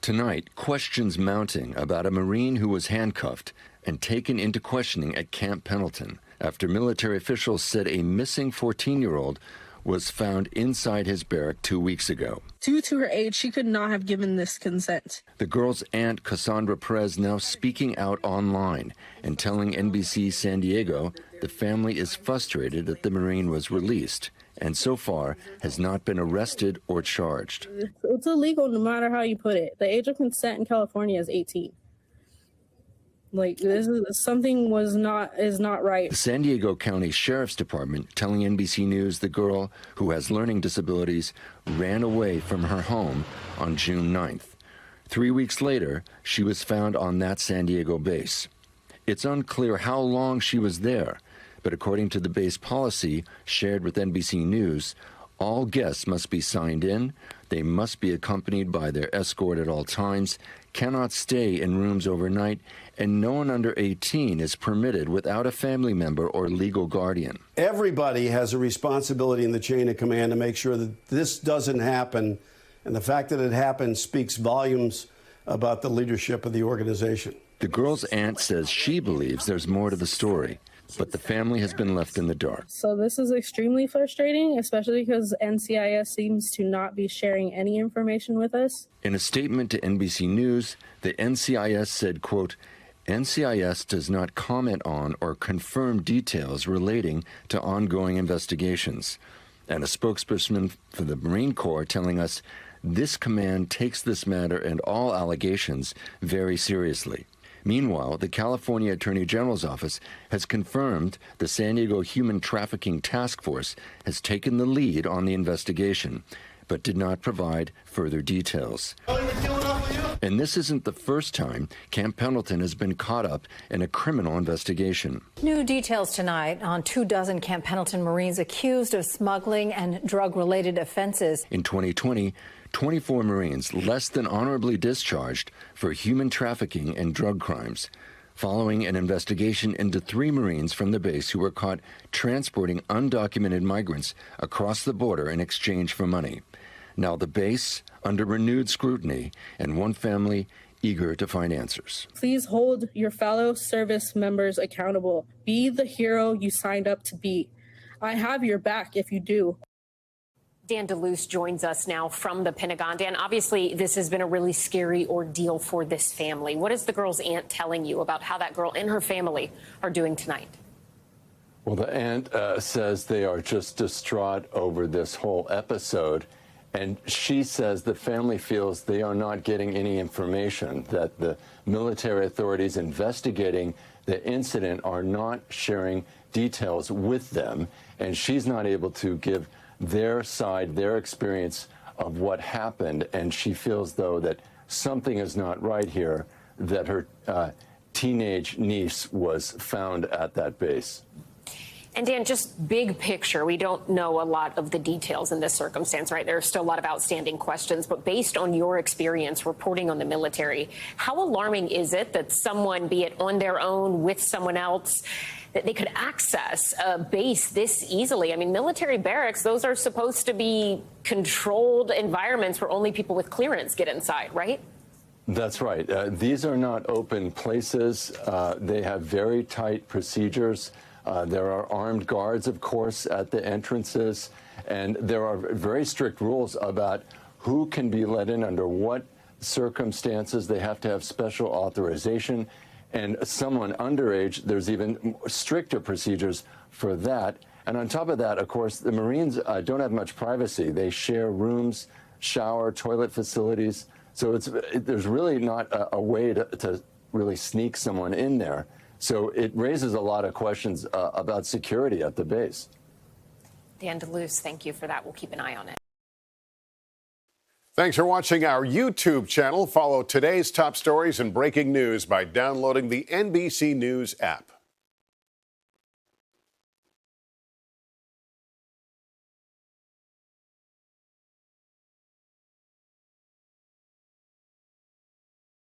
Tonight, questions mounting about a Marine who was handcuffed and taken into questioning at Camp Pendleton after military officials said a missing 14-year-old was found inside his barrack 2 weeks ago. Due to her age, she could not have given this consent. The girl's aunt, Cassandra Perez, now speaking out online and telling NBC San Diego the family is frustrated that the Marine was released and so far has not been arrested or charged. It's illegal no matter how you put it. The age of consent in California is 18. Like, this is something is not right. The San Diego County Sheriff's Department telling NBC News the girl, who has learning disabilities, ran away from her home on June 9th. 3 weeks later, she was found on that San Diego base. It's unclear how long she was there, but according to the base policy shared with NBC News, all guests must be signed in, they must be accompanied by their escort at all times, cannot stay in rooms overnight, and no one under 18 is permitted without a family member or legal guardian. Everybody has a responsibility in the chain of command to make sure that this doesn't happen, and the fact that it happened speaks volumes about the leadership of the organization. The girl's aunt says she believes there's more to the story, but the family has been left in the dark. So this is extremely frustrating, especially because NCIS seems to not be sharing any information with us. In a statement to NBC News, the NCIS said, quote, NCIS does not comment on or confirm details relating to ongoing investigations. And a spokesperson for the Marine Corps telling us this command takes this matter and all allegations very seriously. Meanwhile, the California Attorney General's office has confirmed the San Diego Human Trafficking Task Force has taken the lead on the investigation, but did not provide further details. And this isn't the first time Camp Pendleton has been caught up in a criminal investigation. New details tonight on 24 Camp Pendleton Marines accused of smuggling and drug-related offenses. In 2020, 24 Marines less than honorably discharged for human trafficking and drug crimes, following an investigation into 3 Marines from the base who were caught transporting undocumented migrants across the border in exchange for money. Now the base under renewed scrutiny and one family eager to find answers. Please hold your fellow service members accountable. Be the hero you signed up to be. I have your back if you do. Dan Deluce joins us now from the Pentagon. Dan, obviously, this has been a really scary ordeal for this family. What is the girl's aunt telling you about how that girl and her family are doing tonight? Well, the aunt says they are just distraught over this whole episode. And she says the family feels they are not getting any information, that the military authorities investigating the incident are not sharing details with them. And she's not able to give their side, their experience of what happened, and she feels, though, that something is not right here, that her teenage niece was found at that base. And Dan, just big picture, we don't know a lot of the details in this circumstance, right? There are still a lot of outstanding questions, but based on your experience reporting on the military, how alarming is it that someone, be it on their own, with someone else, that they could access a base this easily? I mean, military barracks, those are supposed to be controlled environments where only people with clearance get inside, right? That's right. These are not open places. They have very tight procedures. There are armed guards, of course, at the entrances, and there are very strict rules about who can be let in under what circumstances. They have to have special authorization. And someone underage, there's even stricter procedures for that. And on top of that, of course, the Marines don't have much privacy. They share rooms, shower, toilet facilities. So there's really not a way to really sneak someone in there. So it raises a lot of questions about security at the base. Dan Deluce, thank you for that. We'll keep an eye on it. Thanks for watching our YouTube channel. Follow today's top stories and breaking news by downloading the NBC News app.